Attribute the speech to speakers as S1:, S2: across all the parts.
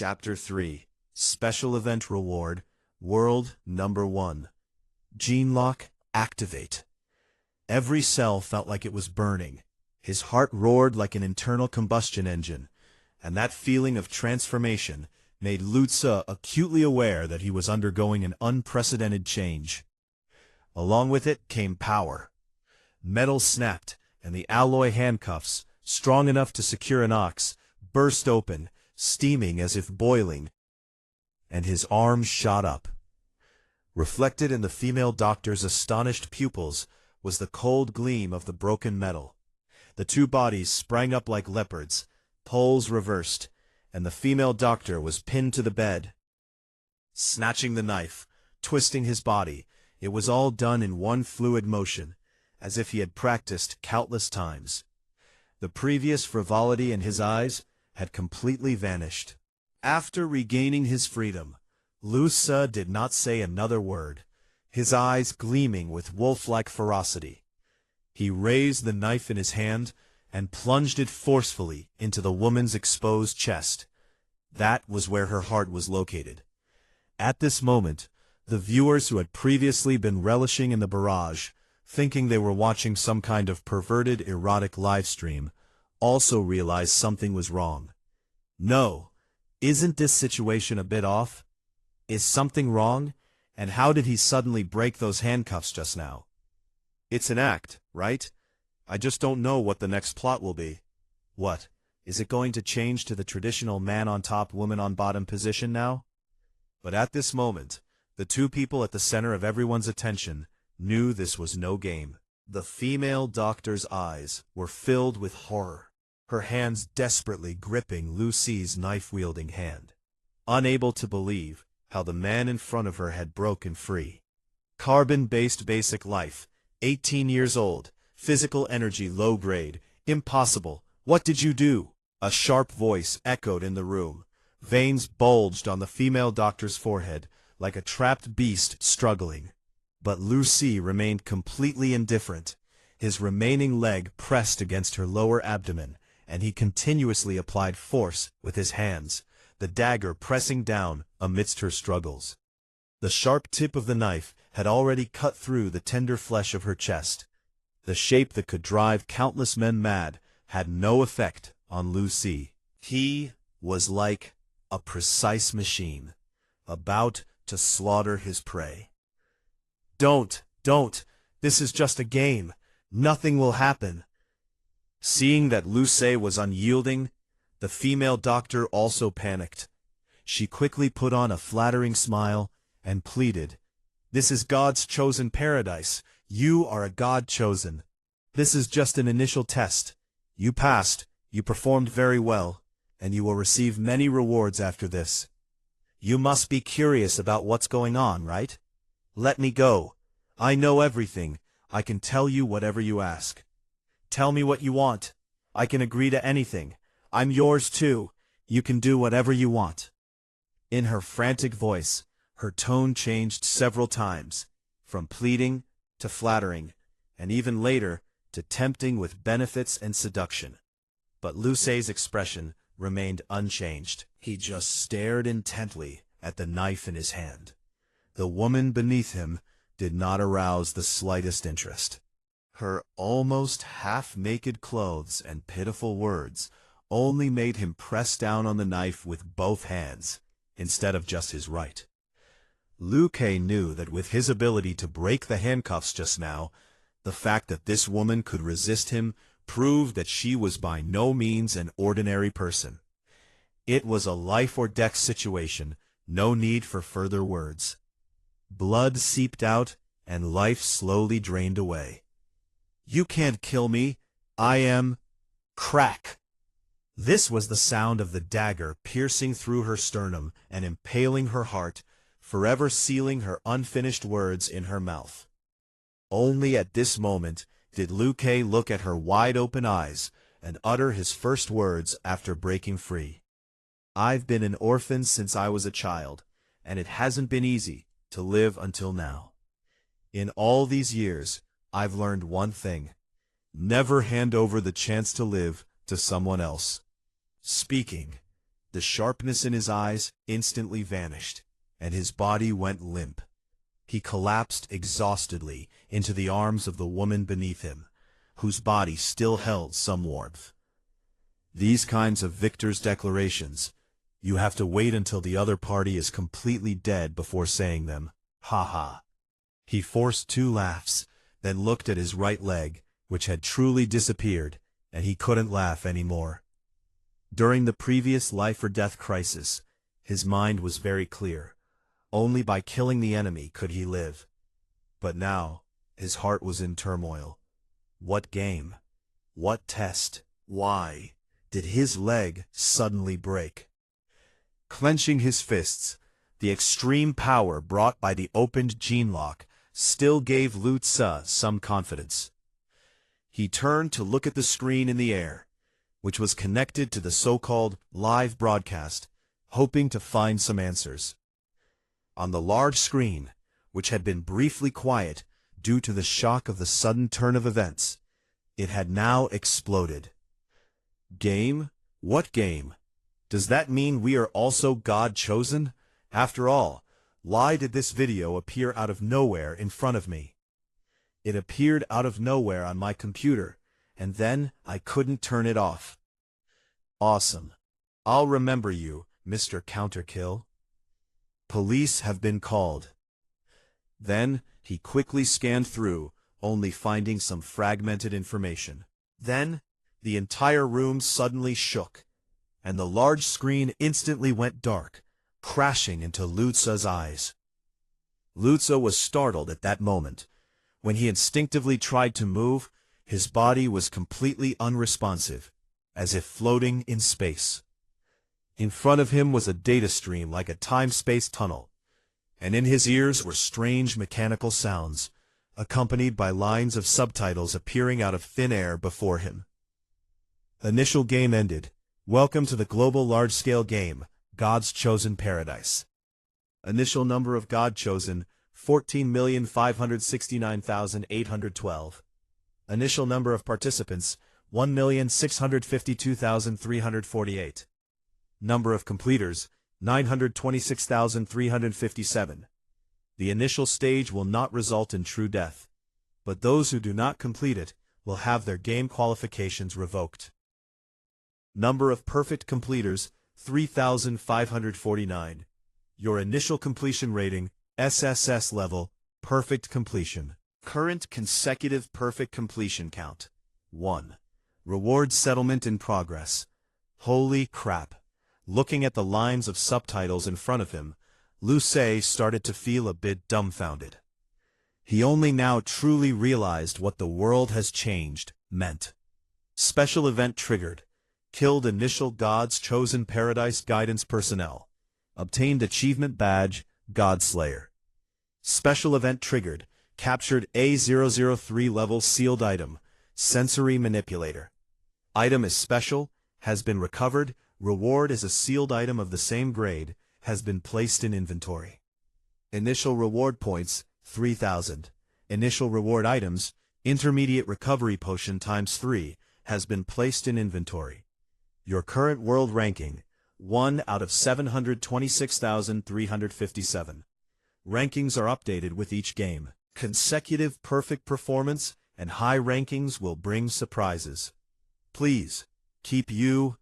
S1: Chapter 3 Special Event Reward World Number 1 Gene Lock Activate. Every cell felt like it was burning. His heart roared like an internal combustion engine, and that feeling of transformation made Lu Ce acutely aware that he was undergoing an unprecedented change. Along with it came power. Metal snapped, and the alloy handcuffs, strong enough to secure an ox, burst open, steaming as if boiling, and his arms shot up. Reflected in the female doctor's astonished pupils was the cold gleam of the broken metal. The two bodies sprang up like leopards, poles reversed, and the female doctor was pinned to the bed. Snatching the knife, twisting his body, it was all done in one fluid motion, as if he had practiced countless times. The previous frivolity in his eyes had completely vanished. After regaining his freedom, Lu Ce did not say another word, his eyes gleaming with wolf-like ferocity. He raised the knife in his hand and plunged it forcefully into the woman's exposed chest. That was where her heart was located. At this moment, the viewers who had previously been relishing in the barrage, thinking they were watching some kind of perverted erotic livestream, also realized something was wrong. No, isn't this situation a bit off? Is something wrong? And how did he suddenly break those handcuffs just now? It's an act, right? I just don't know what the next plot will be. What, is it going to change to the traditional man on top, woman on bottom position now? But at this moment, the two people at the center of everyone's attention knew this was no game. The female doctor's eyes were filled with horror, her hands desperately gripping Lu Ce's knife-wielding hand, unable to believe how the man in front of her had broken free. Carbon-based basic life, 18 years old, physical energy low grade, impossible, what did you do? A sharp voice echoed in the room. Veins bulged on the female doctor's forehead, like a trapped beast struggling. But Lu Ce remained completely indifferent. His remaining leg pressed against her lower abdomen, and he continuously applied force with his hands, the dagger pressing down amidst her struggles. The sharp tip of the knife had already cut through the tender flesh of her chest. The shape that could drive countless men mad had no effect on Lu Ce. He was like a precise machine, about to slaughter his prey. Don't, this is just a game. Nothing will happen. Seeing that Lu Ce was unyielding, the female doctor also panicked. She quickly put on a flattering smile and pleaded, "This is God's chosen paradise. You are a God chosen. This is just an initial test. You passed, you performed very well, and you will receive many rewards after this. You must be curious about what's going on, right? Let me go. I know everything. I can tell you whatever you ask. Tell me what you want. I can agree to anything. I'm yours too. You can do whatever you want." In her frantic voice, her tone changed several times, from pleading to flattering, and even later to tempting with benefits and seduction. But Lu Ce's expression remained unchanged. He just stared intently at the knife in his hand. The woman beneath him did not arouse the slightest interest. Her almost half-naked clothes and pitiful words only made him press down on the knife with both hands, instead of just his right. Lu Ce knew that with his ability to break the handcuffs just now, the fact that this woman could resist him proved that she was by no means an ordinary person. It was a life-or-death situation, no need for further words. Blood seeped out, and life slowly drained away. "You can't kill me. I am—" Crack! This was the sound of the dagger piercing through her sternum and impaling her heart, forever sealing her unfinished words in her mouth. Only at this moment did Lu Ce look at her wide-open eyes and utter his first words after breaking free. "I've been an orphan since I was a child, and it hasn't been easy to live until now. In all these years, I've learned one thing. Never hand over the chance to live to someone else." Speaking, The sharpness in his eyes instantly vanished, and his body went limp. He collapsed exhaustedly into the arms of the woman beneath him, whose body still held some warmth. These kinds of victor's declarations, you have to wait until the other party is completely dead before saying them. Ha ha. He forced 2 laughs, then looked at his right leg, which had truly disappeared, and he couldn't laugh anymore. During the previous life-or-death crisis, his mind was very clear. Only by killing the enemy could he live. But now, his heart was in turmoil. What game? What test? Why did his leg suddenly break? Clenching his fists, the extreme power brought by the opened gene lock still gave Lu Tzu some confidence. He turned to look at the screen in the air, which was connected to the so-called live broadcast, hoping to find some answers. On the large screen, which had been briefly quiet due to the shock of the sudden turn of events, it had now exploded. Game? What game? Does that mean we are also God-chosen? After all, why did this video appear out of nowhere in front of me? It appeared out of nowhere on my computer, and then I couldn't turn it off. Awesome. I'll remember you, Mr. Counterkill. Police have been called. Then he quickly scanned through, only finding some fragmented information. Then the entire room suddenly shook, and the large screen instantly went dark, crashing into Lu Tzu's eyes. Lu Tzu was startled at that moment. When he instinctively tried to move, his body was completely unresponsive, as if floating in space. In front of him was a data stream like a time-space tunnel, and in his ears were strange mechanical sounds, accompanied by lines of subtitles appearing out of thin air before him. Initial game ended. Welcome to the global large-scale game, God's Chosen Paradise. Initial number of God Chosen, 14,569,812. Initial number of participants, 1,652,348. Number of completers, 926,357. The initial stage will not result in true death, but those who do not complete it will have their game qualifications revoked. Number of perfect completers, 3,549. Your initial completion rating, SSS level, perfect completion. Current consecutive perfect completion count, 1. Reward settlement in progress. Holy crap. Looking at the lines of subtitles in front of him, Lu Tzu started to feel a bit dumbfounded. He only now truly realized what the world has changed meant. Special event triggered. Killed initial God's Chosen Paradise guidance personnel. Obtained achievement badge, Godslayer. Special event triggered. Captured A003 level sealed item, sensory manipulator. Item is special, has been recovered. Reward is a sealed item of the same grade, has been placed in inventory. Initial reward points, 3,000. Initial reward items, intermediate recovery potion ×3, has been placed in inventory. Your current world ranking, 1 out of 726,357. Rankings are updated with each game. Consecutive perfect performance and high rankings will bring surprises. Please, keep the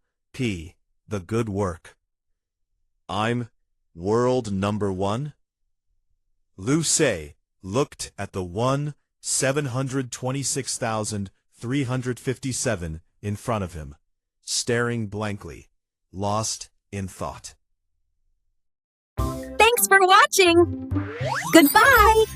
S1: good work. I'm world number 1? Lu Tzu looked at the 726,357 in front of him, staring blankly, lost in thought.
S2: Thanks for watching! Goodbye!